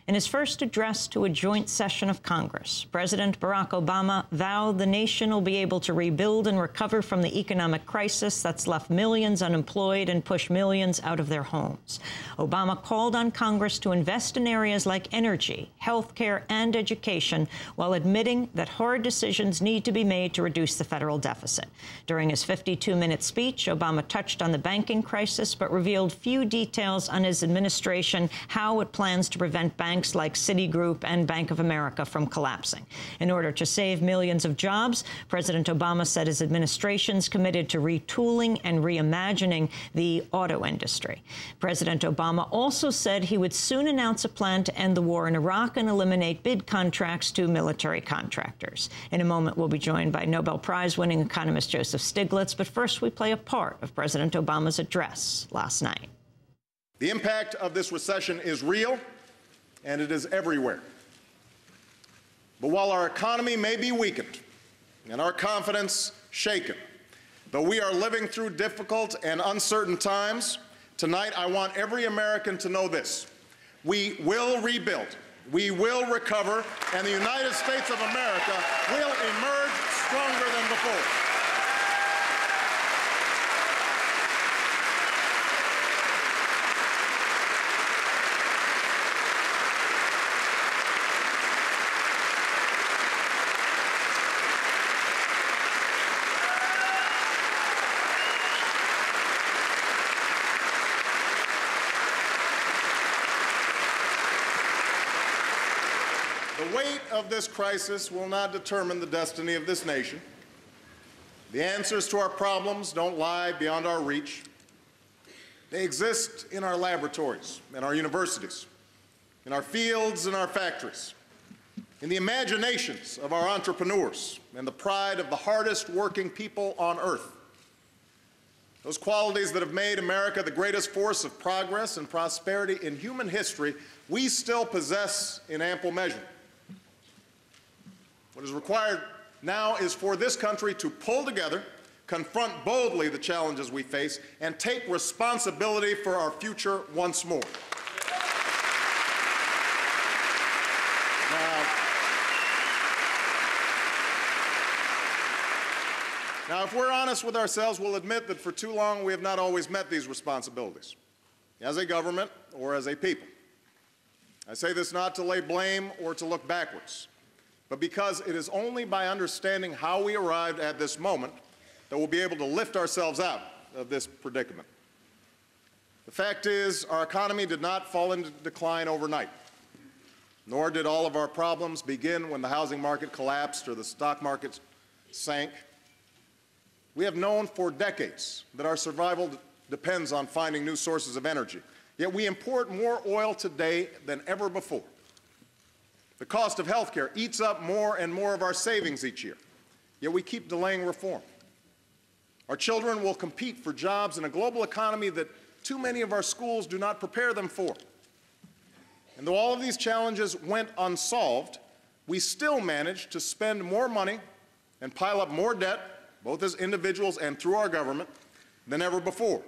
In his first address to a joint session of Congress, President Barack Obama vowed the nation will be able to rebuild and recover from the economic crisis that's left millions unemployed and pushed millions out of their homes. Obama called on Congress to invest in areas like energy, health care, and education, while admitting that hard decisions need to be made to reduce the federal deficit. During his 52-minute speech, Obama touched on the banking crisis, but revealed few details on his administration, how it plans to prevent banks like Citigroup and Bank of America from collapsing. In order to save millions of jobs, President Obama said his administration's committed to retooling and reimagining the auto industry. President Obama also said he would soon announce a plan to end the war in Iraq and eliminate bid contracts to military contractors. In a moment, we'll be joined by Nobel Prize-winning economist Joseph Stiglitz, but first we play a part of President Obama's address last night. The impact of this recession is real, and it is everywhere. But while our economy may be weakened and our confidence shaken, though we are living through difficult and uncertain times, tonight I want every American to know this: we will rebuild, we will recover, and the United States of America will emerge stronger than before. The weight of this crisis will not determine the destiny of this nation. The answers to our problems don't lie beyond our reach. They exist in our laboratories, in our universities, in our fields and our factories, in the imaginations of our entrepreneurs, and the pride of the hardest working people on earth. Those qualities that have made America the greatest force of progress and prosperity in human history, we still possess in ample measure. What is required now is for this country to pull together, confront boldly the challenges we face, and take responsibility for our future once more. Now, if we're honest with ourselves, we'll admit that for too long we have not always met these responsibilities, as a government or as a people. I say this not to lay blame or to look backwards, but because it is only by understanding how we arrived at this moment that we'll be able to lift ourselves out of this predicament. The fact is, our economy did not fall into decline overnight, nor did all of our problems begin when the housing market collapsed or the stock market sank. We have known for decades that our survival depends on finding new sources of energy, yet we import more oil today than ever before. The cost of health care eats up more and more of our savings each year, yet we keep delaying reform. Our children will compete for jobs in a global economy that too many of our schools do not prepare them for. And though all of these challenges went unsolved, we still managed to spend more money and pile up more debt, both as individuals and through our government, than ever before.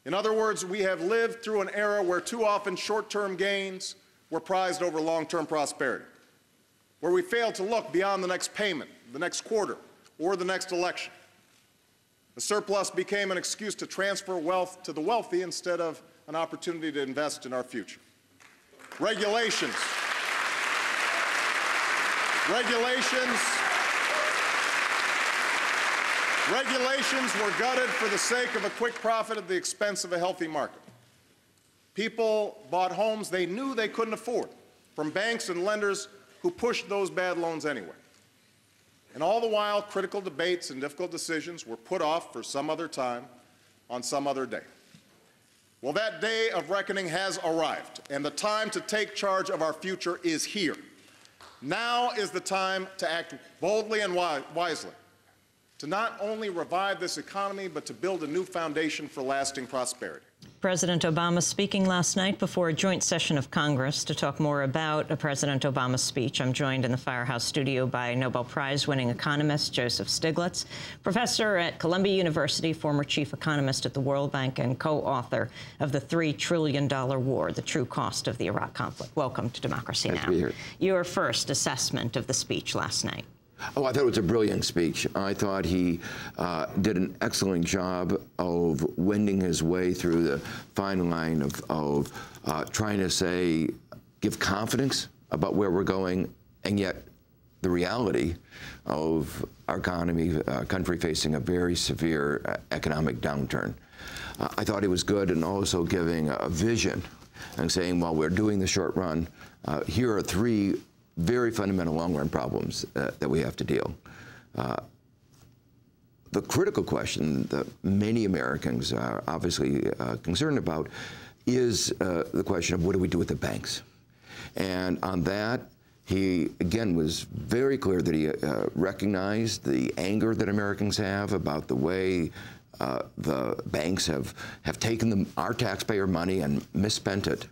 In other words, we have lived through an era where too often short-term gains were prized over long-term prosperity, where we failed to look beyond the next payment, the next quarter, or the next election. The surplus became an excuse to transfer wealth to the wealthy instead of an opportunity to invest in our future. Regulations were gutted for the sake of a quick profit at the expense of a healthy market. People bought homes they knew they couldn't afford from banks and lenders who pushed those bad loans anyway. And all the while, critical debates and difficult decisions were put off for some other time on some other day. Well, that day of reckoning has arrived, and the time to take charge of our future is here. Now is the time to act boldly and wisely. to not only revive this economy, but to build a new foundation for lasting prosperity. President Obama speaking last night before a joint session of Congress. To talk more about President Obama's speech, I'm joined in the Firehouse studio by Nobel Prize-winning economist Joseph Stiglitz, professor at Columbia University, former chief economist at the World Bank, and co-author of the $3 trillion war, The True Cost of the Iraq Conflict. Welcome to Democracy Now! Nice to be here. Your first assessment of the speech last night. Oh, I thought it was a brilliant speech. I thought he did an excellent job of wending his way through the fine line of trying to give confidence about where we're going, and yet the reality of our economy, country facing a very severe economic downturn. I thought he was good in also giving a vision and saying, while we're doing the short run, here are three very fundamental long-run problems that we have to deal. The critical question that many Americans are obviously concerned about is the question of what do we do with the banks? And on that, he, again, was very clear that he recognized the anger that Americans have about the way the banks have taken our taxpayer money and misspent it.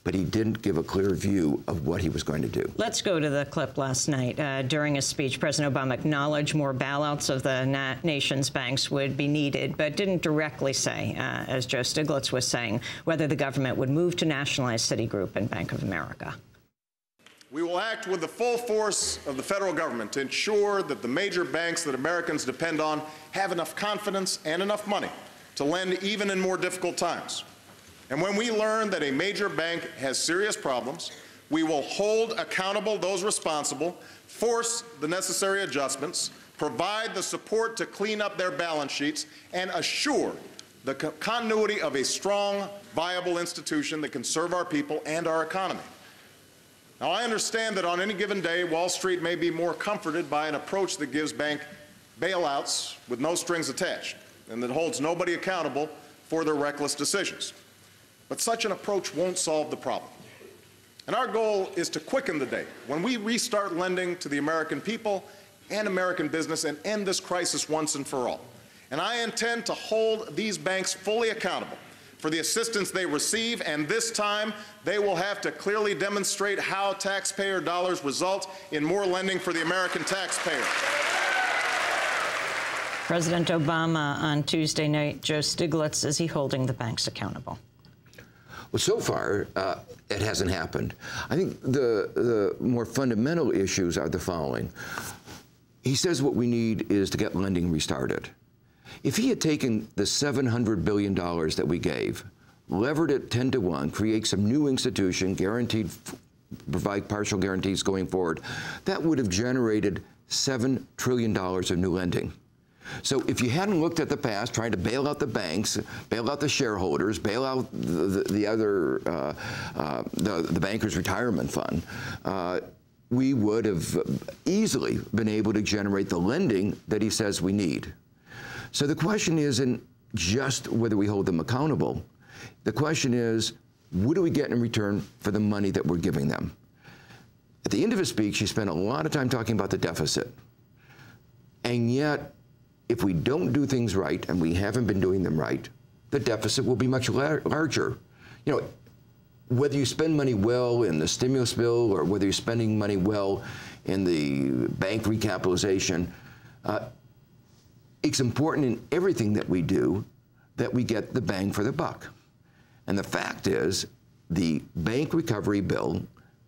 But he didn't give a clear view of what he was going to do. Let's go to the clip last night. During his speech, President Obama acknowledged more bailouts of the nation's banks would be needed, but didn't directly say, as Joe Stiglitz was saying, whether the government would move to nationalize Citigroup and Bank of America. We will act with the full force of the federal government to ensure that the major banks that Americans depend on have enough confidence and enough money to lend even in more difficult times. And when we learn that a major bank has serious problems, we will hold accountable those responsible, force the necessary adjustments, provide the support to clean up their balance sheets, and assure the continuity of a strong, viable institution that can serve our people and our economy. Now, I understand that on any given day, Wall Street may be more comforted by an approach that gives bank bailouts with no strings attached and that holds nobody accountable for their reckless decisions. But such an approach won't solve the problem. And our goal is to quicken the day when we restart lending to the American people and American business and end this crisis once and for all. And I intend to hold these banks fully accountable for the assistance they receive, and this time they will have to clearly demonstrate how taxpayer dollars result in more lending for the American taxpayer. President Obama on Tuesday night, Joe Stiglitz, is he holding the banks accountable? Well, so far, it hasn't happened. I think the more fundamental issues are the following. He says what we need is to get lending restarted. If he had taken the $700 billion that we gave, levered it 10 to 1, create some new institution, guaranteed, provide partial guarantees going forward, that would have generated $7 trillion of new lending. So if you hadn't looked at the past, trying to bail out the banks, bail out the shareholders, bail out the bankers' retirement fund, we would have easily been able to generate the lending that he says we need. So the question isn't just whether we hold them accountable. The question is, what do we get in return for the money that we're giving them? At the end of his speech, he spent a lot of time talking about the deficit. And yet, if we don't do things right, and we haven't been doing them right, the deficit will be much larger. You know, whether you spend money well in the stimulus bill or whether you're spending money well in the bank recapitalization, it's important in everything that we do that we get the bang for the buck. And the fact is, the bank recovery bill,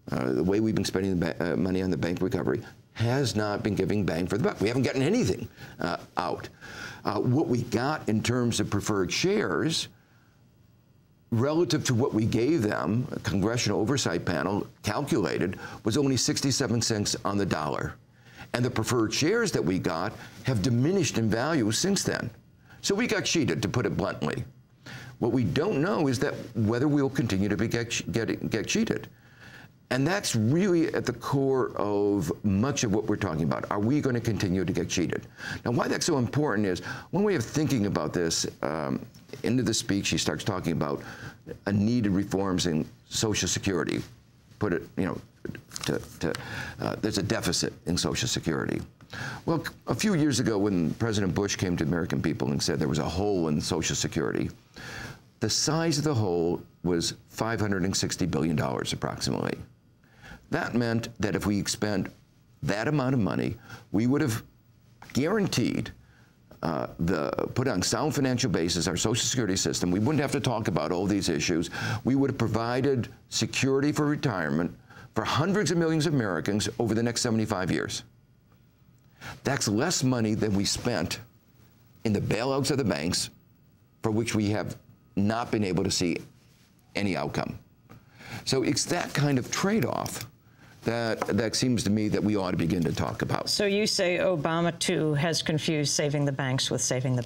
the way we've been spending the money on the bank recovery, has not been giving bang for the buck. We haven't gotten anything out. What we got in terms of preferred shares, relative to what we gave them, a Congressional Oversight Panel calculated, was only 67 cents on the dollar. And the preferred shares that we got have diminished in value since then. So we got cheated, to put it bluntly. What we don't know is that whether we'll continue to get cheated. And that's really at the core of much of what we're talking about. Are we going to continue to get cheated? Now, why that's so important is one way of thinking about this, into the speech, he starts talking about needed reforms in Social Security, put it, there's a deficit in Social Security. Well, a few years ago when President Bush came to American people and said there was a hole in Social Security, the size of the hole was $560 billion approximately. That meant that if we spent that amount of money, we would have guaranteed put on sound financial basis our Social Security system. We wouldn't have to talk about all these issues. We would have provided security for retirement for hundreds of millions of Americans over the next 75 years. That's less money than we spent in the bailouts of the banks, for which we have not been able to see any outcome. So it's that kind of trade-off that seems to me that we ought to begin to talk about. So you say Obama, too, has confused saving the banks with saving the